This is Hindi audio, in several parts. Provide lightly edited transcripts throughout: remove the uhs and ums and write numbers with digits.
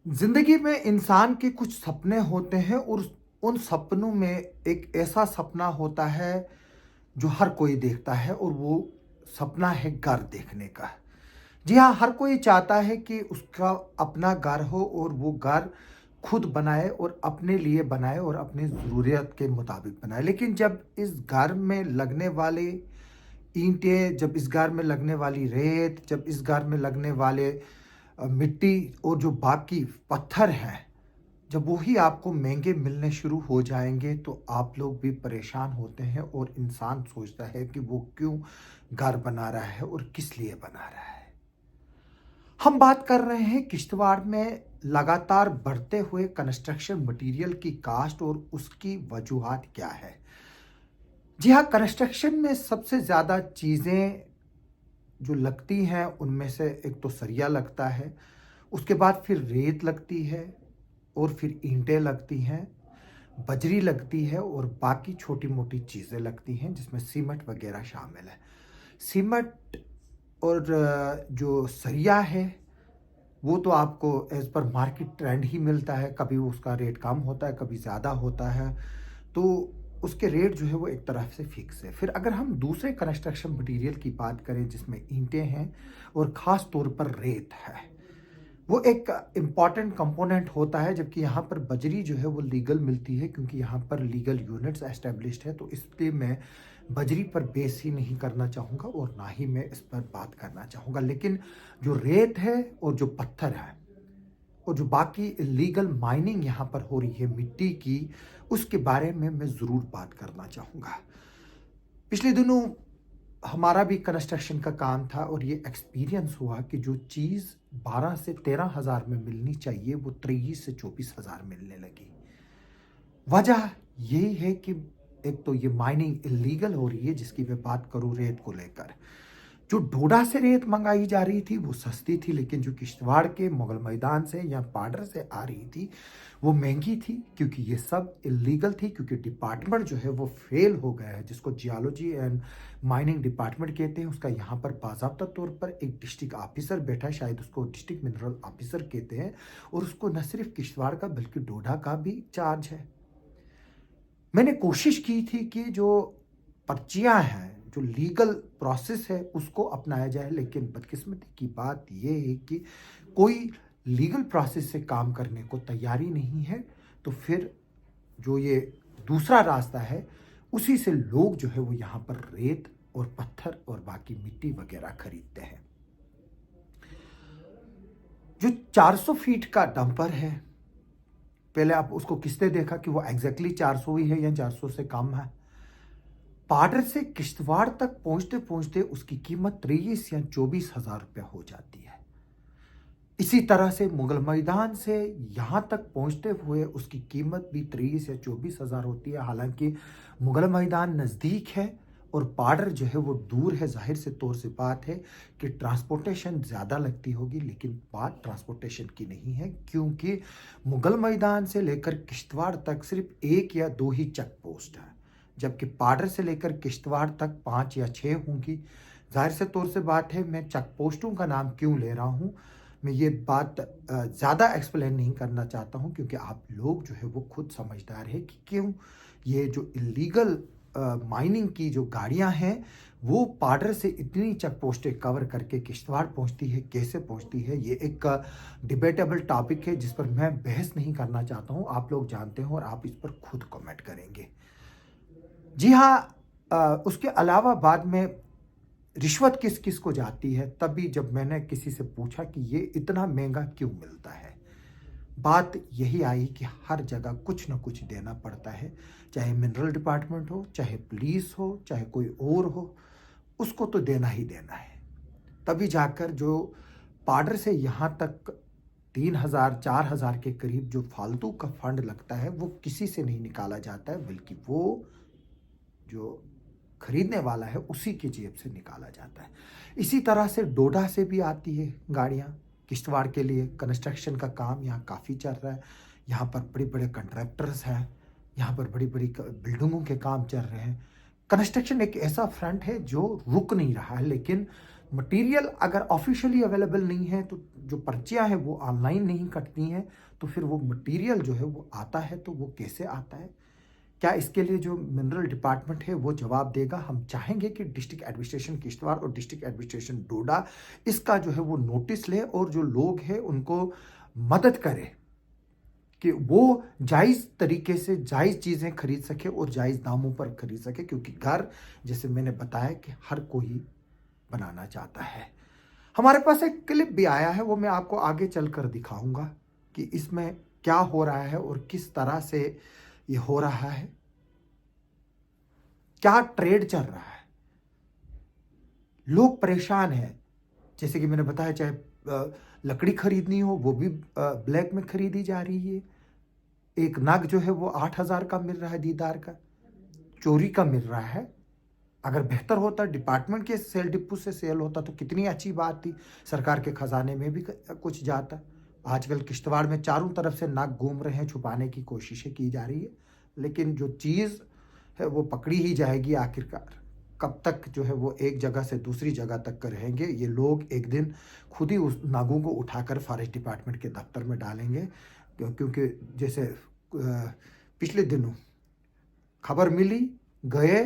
जिंदगी में इंसान के कुछ सपने होते हैं और उन सपनों में एक ऐसा सपना होता है जो हर कोई देखता है और वो सपना है घर देखने का। जी हाँ, हर कोई चाहता है कि उसका अपना घर हो और वो घर खुद बनाए और अपने लिए बनाए और अपनी ज़रूरियत के मुताबिक बनाए। लेकिन जब इस घर में लगने वाले ईंटें, जब इस घर में लगने वाली रेत, जब इस घर में लगने वाले मिट्टी और जो बाकी पत्थर हैं, जब वो ही आपको महंगे मिलने शुरू हो जाएंगे तो आप लोग भी परेशान होते हैं और इंसान सोचता है कि वो क्यों घर बना रहा है और किस लिए बना रहा है। हम बात कर रहे हैं किश्तवाड़ में लगातार बढ़ते हुए कंस्ट्रक्शन मटेरियल की कास्ट और उसकी वजूहात क्या है। जी हाँ, कंस्ट्रक्शन में सबसे ज़्यादा चीज़ें जो लगती हैं उनमें से एक तो सरिया लगता है, उसके बाद फिर रेत लगती है और फिर ईंटें लगती हैं, बजरी लगती है और बाकी छोटी-मोटी चीज़ें लगती हैं जिसमें सीमेंट वगैरह शामिल है। सीमेंट और जो सरिया है वो तो आपको एज़ पर मार्केट ट्रेंड ही मिलता है, कभी उसका रेट कम होता है, कभी ज़्यादा होता है, तो उसके रेट जो है वो एक तरह से फिक्स है। फिर अगर हम दूसरे कंस्ट्रक्शन मटेरियल की बात करें जिसमें ईंटें हैं और ख़ास तौर पर रेत है, वो एक इम्पॉर्टेंट कंपोनेंट होता है, जबकि यहाँ पर बजरी जो है वो लीगल मिलती है क्योंकि यहाँ पर लीगल यूनिट्स एस्टेब्लिश्ड है, तो इसलिए मैं बजरी पर बेस ही नहीं करना चाहूँगा और ना ही मैं इस पर बात करना चाहूँगा। लेकिन जो रेत है और जो पत्थर है और जो बाकी इलीगल माइनिंग यहाँ पर हो रही है मिट्टी की, उसके बारे में मैं ज़रूर बात करना चाहूँगा। पिछले दिनों हमारा भी कंस्ट्रक्शन का काम था और ये एक्सपीरियंस हुआ कि जो चीज़ 12 से 13,000 में मिलनी चाहिए वो 23 से 24,000 मिलने लगी। वजह यही है कि एक तो ये माइनिंग इलीगल हो रही है जिसकी मैं बात करूँ रेत को लेकर। जो डोडा से रेत मंगाई जा रही थी वो सस्ती थी, लेकिन जो किश्तवाड़ के मुगल मैदान से या पाडर से आ रही थी वो महंगी थी क्योंकि ये सब इलीगल थी, क्योंकि डिपार्टमेंट जो है वो फेल हो गया है, जिसको जियोलॉजी एंड माइनिंग डिपार्टमेंट कहते हैं। उसका यहाँ पर बाकायदा तौर पर एक डिस्ट्रिक्ट ऑफिसर बैठा है, शायद उसको डिस्ट्रिक्ट मिनरल ऑफिसर कहते हैं, और उसको न सिर्फ किश्तवाड़ का बल्कि डोडा का भी चार्ज है। मैंने कोशिश की थी कि जो पर्चियाँ हैं, जो लीगल प्रोसेस है उसको अपनाया जाए, लेकिन बदकिस्मती की बात ये है कि कोई लीगल प्रोसेस से काम करने को तैयारी नहीं है। तो फिर जो ये दूसरा रास्ता है उसी से लोग जो है वो यहाँ पर रेत और पत्थर और बाकी मिट्टी वगैरह खरीदते हैं। जो 400 फीट का डंपर है, पहले आप उसको किसने देखा कि वो एग्जैक्टली 400 ही है या 400 से कम है। पाडर से किश्तवाड़ तक पहुंचते पहुंचते उसकी कीमत 23 या 24,000 रुपया हो जाती है। इसी तरह से मुगल मैदान से यहां तक पहुंचते हुए उसकी कीमत भी 23 या 24,000 होती है। हालांकि मुगल मैदान नज़दीक है और पाडर जो है वो दूर है। जाहिर से तौर से बात है कि ट्रांसपोर्टेशन ज़्यादा लगती होगी, लेकिन बात ट्रांसपोर्टेशन की नहीं है क्योंकि मुगल मैदान से लेकर किश्तवाड़ तक सिर्फ एक या दो ही चेक पोस्ट है, जबकि पाडर से लेकर किश्तवाड़ तक 5 या 6 होंगी। जाहिर से तौर से बात है, मैं चेक पोस्टों का नाम क्यों ले रहा हूँ, मैं ये बात ज़्यादा एक्सप्लेन नहीं करना चाहता हूँ क्योंकि आप लोग जो है वो खुद समझदार है कि क्यों ये जो इलीगल माइनिंग की जो गाड़ियाँ हैं वो पाडर से इतनी चेक पोस्टें कवर करके किश्तवाड़ पहुँचती है, कैसे पहुँचती है, ये एक डिबेटेबल टॉपिक है जिस पर मैं बहस नहीं करना चाहता हूँ। आप लोग जानते हो और आप इस पर खुद कमेंट करेंगे। जी हाँ, उसके अलावा बाद में रिश्वत किस किस को जाती है, तभी जब मैंने किसी से पूछा कि ये इतना महंगा क्यों मिलता है, बात यही आई कि हर जगह कुछ ना कुछ देना पड़ता है, चाहे मिनरल डिपार्टमेंट हो, चाहे पुलिस हो, चाहे कोई और हो, उसको तो देना ही देना है। तभी जाकर जो पाडर से यहाँ तक 3,000 4,000 के करीब जो फालतू का फंड लगता है वो किसी से नहीं निकाला जाता है, बल्कि वो जो खरीदने वाला है उसी की जेब से निकाला जाता है। इसी तरह से डोडा से भी आती है गाड़ियाँ किश्तवाड़ के लिए। कंस्ट्रक्शन का काम यहाँ काफ़ी चल रहा है, यहाँ पर बड़े बड़े कंट्रैक्टर्स हैं, यहाँ पर बड़ी बड़ी बिल्डिंगों के काम चल रहे हैं। कंस्ट्रक्शन एक ऐसा फ्रंट है जो रुक नहीं रहा है, लेकिन मटेरियल अगर ऑफिशियली अवेलेबल नहीं है तो जो पर्चियां हैं वो ऑनलाइन नहीं कटती हैं, तो फिर वो मटेरियल जो है वो आता है तो वो कैसे आता है? क्या इसके लिए जो मिनरल डिपार्टमेंट है वो जवाब देगा? हम चाहेंगे कि डिस्ट्रिक्ट एडमिनिस्ट्रेशन किश्तवाड़ और डिस्ट्रिक्ट एडमिनिस्ट्रेशन डोडा इसका जो है वो नोटिस ले और जो लोग हैं उनको मदद करे कि वो जायज़ तरीके से जायज़ चीज़ें खरीद सके और जायज़ दामों पर खरीद सके, क्योंकि घर जैसे मैंने बताया कि हर कोई बनाना चाहता है। हमारे पास एक क्लिप भी आया है, वो मैं आपको आगे चलकर दिखाऊंगा कि इसमें क्या हो रहा है और किस तरह से ये हो रहा है, क्या ट्रेड चल रहा है। लोग परेशान हैं, जैसे कि मैंने बताया, चाहे लकड़ी खरीदनी हो वो भी ब्लैक में खरीदी जा रही है। एक नग जो है वो 8,000 का मिल रहा है, दीदार का चोरी का मिल रहा है। अगर बेहतर होता, डिपार्टमेंट के सेल डिपो से सेल होता तो कितनी अच्छी बात थी, सरकार के खजाने में भी कुछ जाता। आजकल किश्तवाड़ में चारों तरफ से नाक घूम रहे हैं, छुपाने की कोशिशें की जा रही है, लेकिन जो चीज़ है वो पकड़ी ही जाएगी आखिरकार। कब तक जो है वो एक जगह से दूसरी जगह तक का रहेंगे, ये लोग एक दिन खुद ही उस नागों को उठाकर फॉरेस्ट डिपार्टमेंट के दफ्तर में डालेंगे। क्योंकि जैसे पिछले दिनों खबर मिली, गए,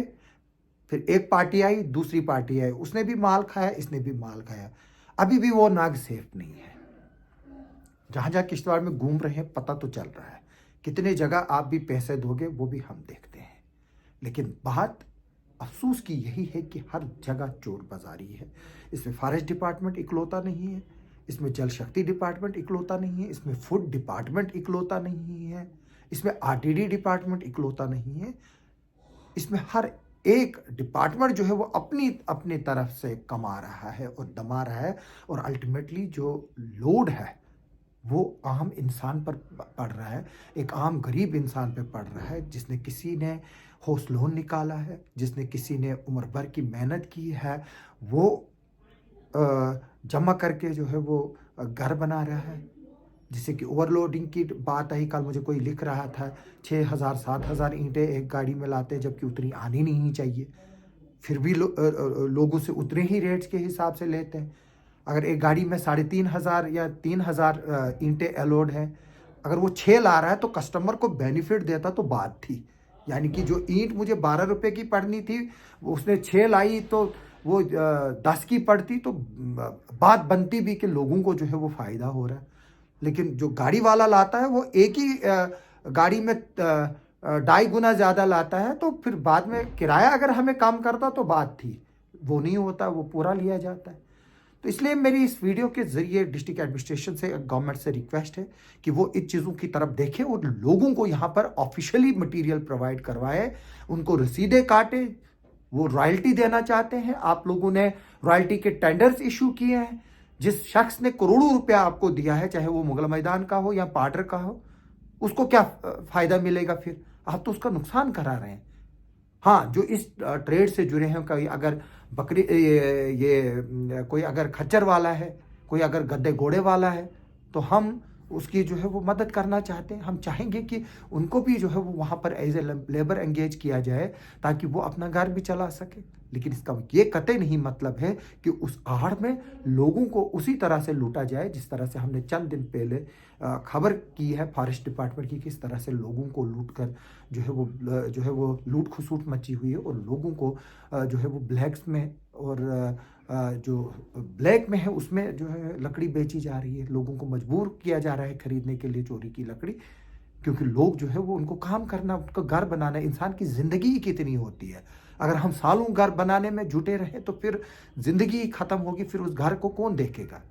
फिर एक पार्टी आई, दूसरी पार्टी आई, उसने भी माल खाया, इसने भी माल खाया। अभी भी वो नाग सेफ नहीं है। जहाँ जहाँ किश्तवाड़ में घूम रहे हैं पता तो चल रहा है, कितने जगह आप भी पैसे दोगे वो भी हम देखते हैं। लेकिन बात अफसोस की यही है कि हर जगह चोर बाजारी है। इसमें फॉरेस्ट डिपार्टमेंट इकलौता नहीं है, इसमें जल शक्ति डिपार्टमेंट इकलौता नहीं है, इसमें फूड डिपार्टमेंट इकलौता नहीं है, इसमें आरटीडी डिपार्टमेंट इकलौता नहीं है। इसमें हर एक डिपार्टमेंट जो है वो अपनी अपनी तरफ से कमा रहा है और दमा रहा है, और अल्टीमेटली जो लोड है वो आम इंसान पर पड़ रहा है, एक आम गरीब इंसान पे पड़ रहा है, जिसने किसी ने हाउस लोन निकाला है, जिसने किसी ने उम्र भर की मेहनत की है, वो जमा करके जो है वो घर बना रहा है। जैसे कि ओवरलोडिंग की बात आई, कल मुझे कोई लिख रहा था 6,000 7,000 ईंटें एक गाड़ी में लाते हैं, जबकि उतनी आनी नहीं चाहिए, फिर भी लोगों से उतने ही रेट्स के हिसाब से लेते हैं। अगर एक गाड़ी में 3,500 या 3,000 ईंटें अलोड है, अगर वो 6 ला रहा है तो कस्टमर को बेनिफिट देता तो बात थी। यानी कि जो ईंट मुझे 12 रुपये की पड़नी थी वो उसने 6 लाई तो वो 10 की पड़ती, तो बात बनती भी कि लोगों को जो है वो फ़ायदा हो रहा है। लेकिन जो गाड़ी वाला लाता है वो एक ही गाड़ी में 2.5 गुना ज़्यादा लाता है, तो फिर बाद में किराया अगर हमें कम करता तो बात थी, वो नहीं होता, वो पूरा लिया जाता है। तो इसलिए मेरी इस वीडियो के ज़रिए डिस्ट्रिक्ट एडमिनिस्ट्रेशन से, गवर्नमेंट से रिक्वेस्ट है कि वो इन चीज़ों की तरफ देखें और लोगों को यहाँ पर ऑफिशियली मटेरियल प्रोवाइड करवाए, उनको रसीदें काटे। वो रॉयल्टी देना चाहते हैं, आप लोगों ने रॉयल्टी के टेंडर्स इशू किए हैं, जिस शख्स ने करोड़ों रुपया आपको दिया है, चाहे वो मुगल मैदान का हो या पाटर का हो, उसको क्या फ़ायदा मिलेगा? फिर आप तो उसका नुकसान करा रहे हैं। हाँ, जो इस ट्रेड से जुड़े हैं, कोई अगर बकरी ये कोई अगर खच्चर वाला है, कोई अगर गद्दे घोड़े वाला है, तो हम उसकी जो है वो मदद करना चाहते हैं। हम चाहेंगे कि उनको भी जो है वो वहाँ पर एज ए लेबर एंगेज किया जाए, ताकि वो अपना घर भी चला सके। लेकिन इसका ये कतई नहीं मतलब है कि उस आड़ में लोगों को उसी तरह से लूटा जाए जिस तरह से हमने चंद दिन पहले खबर की है फॉरेस्ट डिपार्टमेंट की, किस तरह से लोगों को लूट कर जो है वो लूट खसूट मची हुई है, और लोगों को जो है वो ब्लैक्स में और जो ब्लैक में है उसमें जो है लकड़ी बेची जा रही है। लोगों को मजबूर किया जा रहा है खरीदने के लिए चोरी की लकड़ी, क्योंकि लोग जो है वो उनको काम करना, उनको घर बनाना, इंसान की ज़िंदगी ही कितनी होती है। अगर हम सालों घर बनाने में जुटे रहे तो फिर ज़िंदगी ख़त्म होगी, फिर उस घर को कौन देखेगा,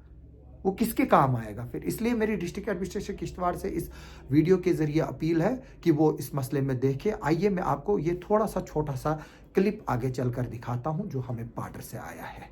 वो किसके काम आएगा फिर। इसलिए मेरी डिस्ट्रिक्ट एडमिनिस्ट्रेशन किश्तवाड़ से इस वीडियो के ज़रिए अपील है कि वो इस मसले में देखें। आइए मैं आपको ये थोड़ा सा छोटा सा क्लिप आगे चलकर दिखाता हूँ जो हमें पाटर से आया है।